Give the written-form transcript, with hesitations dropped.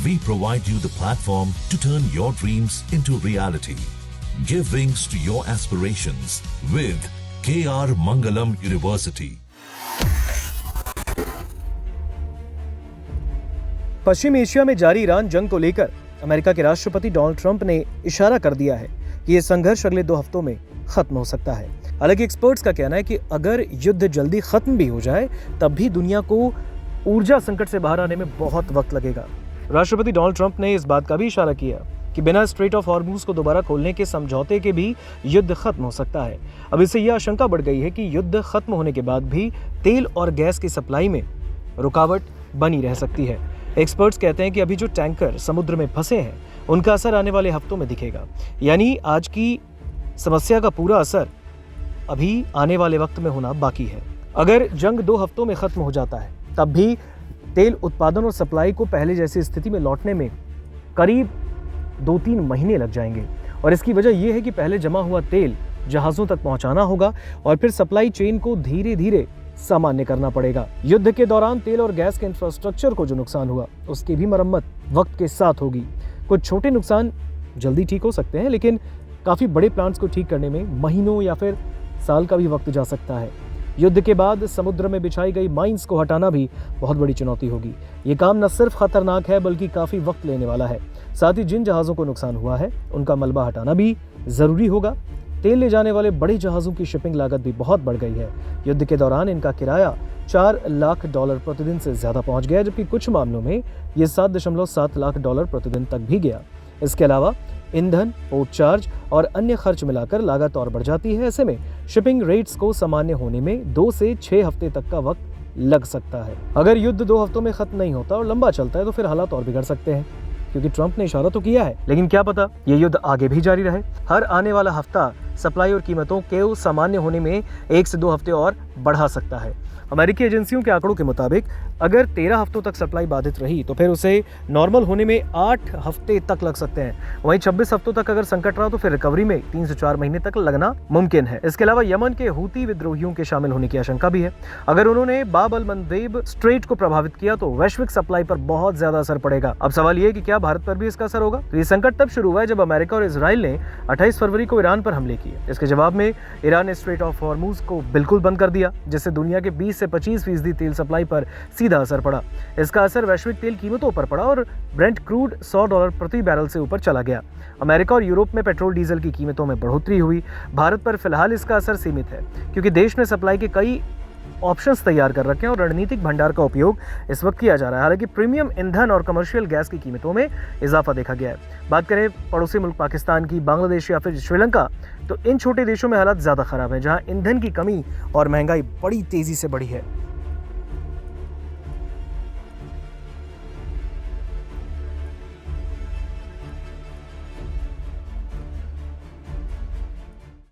We provide you the platform to turn your dreams into reality. Give wings to your aspirations with KR Mangalam University. Paschim Asia में जारी Iran जंग को लेकर America के राष्ट्रपति Donald Trump ने इशारा कर दिया है कि यह संघर्ष अगले 2 हफ्तों में खत्म हो सकता है। हालांकि एक्सपर्ट्स का कहना है कि अगर युद्ध जल्दी खत्म भी हो जाए तब भी दुनिया को ऊर्जा संकट से बाहर आने में बहुत वक्त लगेगा। राष्ट्रपति डोनाल्ड ट्रंप ने इस बात का भी इशारा किया कि बिना स्ट्रेट ऑफ हॉर्मूज को दोबारा खोलने के समझौते के भी युद्ध खत्म हो सकता है। अब इससे यह आशंका बढ़ गई है कि युद्ध खत्म होने के बाद भी तेल और गैस की सप्लाई में रुकावट बनी रह सकती है। एक्सपर्ट्स कहते हैं कि अभी जो टैंकर समुद्र में फंसे हैं उनका असर आने वाले हफ्तों में दिखेगा, यानी आज की समस्या का पूरा असर अभी आने वाले वक्त में होना बाकी है। अगर जंग 2 हफ्तों में खत्म हो जाता है तब भी तेल उत्पादन और सप्लाई को पहले जैसी स्थिति में लौटने में करीब 2-3 महीने लग जाएंगे और इसकी वजह यह है कि पहले जमा हुआ तेल जहाज़ों तक पहुंचाना होगा और फिर सप्लाई चेन को धीरे धीरे सामान्य करना पड़ेगा। युद्ध के दौरान तेल और गैस के इंफ्रास्ट्रक्चर को जो नुकसान हुआ उसकी भी मरम्मत वक्त के साथ होगी। कुछ छोटे नुकसान जल्दी ठीक हो सकते हैं, लेकिन काफ़ी बड़े प्लांट्स को ठीक करने में महीनों या फिर साल का भी वक्त जा सकता है। युद्ध के बाद समुद्र में बिछाई गई माइंस को हटाना भी बहुत बड़ी चुनौती होगी। ये काम न सिर्फ खतरनाक है बल्कि काफ़ी वक्त लेने वाला है। साथ ही जिन जहाज़ों को नुकसान हुआ है उनका मलबा हटाना भी ज़रूरी होगा। तेल ले जाने वाले बड़े जहाज़ों की शिपिंग लागत भी बहुत बढ़ गई है। युद्ध के दौरान इनका किराया $4 लाख प्रतिदिन से ज़्यादा पहुंच गया, जबकि कुछ मामलों में ये $7.7 लाख प्रतिदिन तक भी गया। इसके अलावा ईंधन, पोर्ट चार्ज और अन्य खर्च मिलाकर लागत और बढ़ जाती है। ऐसे में शिपिंग रेट्स को सामान्य होने में 2 से 6 हफ्ते तक का वक्त लग सकता है। अगर युद्ध 2 हफ्तों में खत्म नहीं होता और लंबा चलता है तो फिर हालात और बिगड़ सकते हैं, क्योंकि ट्रंप ने इशारा तो किया है, लेकिन क्या पता ये युद्ध आगे भी जारी रहे। हर आने वाला हफ्ता सप्लाई और कीमतों के सामान्य होने में 1 से 2 हफ्ते और बढ़ा सकता है। अमेरिकी एजेंसियों के आंकड़ों के मुताबिक अगर 13 हफ्तों तक सप्लाई बाधित रही तो फिर उसे नॉर्मल होने में 8 हफ्ते तक लग सकते हैं। वहीं 26 हफ्तों तक अगर संकट रहा तो फिर रिकवरी में 3 से 4 महीने तक लगना मुमकिन है। इसके अलावा यमन के हूती विद्रोहियों के शामिल होने की आशंका भी है। अगर उन्होंने बाब अल मंदेब स्ट्रेट को प्रभावित किया तो वैश्विक सप्लाई पर बहुत ज्यादा असर पड़ेगा। अब सवाल ये है कि क्या भारत पर भी इसका असर होगा। तो ये संकट तब शुरू हुआ है जब अमेरिका और इजराइल ने 28 फरवरी को ईरान पर हमले किए। इसके जवाब में ईरान ने स्ट्रेट ऑफ हॉर्मूज को बिल्कुल बंद कर दिया, जिससे दुनिया के 20 से 25% तेल सप्लाई पर सीधा असर पड़ा। इसका असर वैश्विक तेल कीमतों पर पड़ा और ब्रेंट क्रूड $100 प्रति बैरल से ऊपर चला गया। अमेरिका और यूरोप में पेट्रोल डीजल की कीमतों में बढ़ोतरी हुई। भारत पर फिलहाल इसका असर सीमित है, क्योंकि देश ने सप्लाई के कई ऑप्शंस तैयार कर रखे हैं और रणनीतिक भंडार का उपयोग इस वक्त किया जा रहा है। हालांकि प्रीमियम ईंधन और कमर्शियल गैस की कीमतों में इजाफा देखा गया है। बात करें पड़ोसी मुल्क पाकिस्तान की, बांग्लादेश या फिर श्रीलंका, तो इन छोटे देशों में हालात ज़्यादा खराब हैं, जहां ईंधन की कमी और महंगाई बड़ी तेज़ी से बढ़ी है।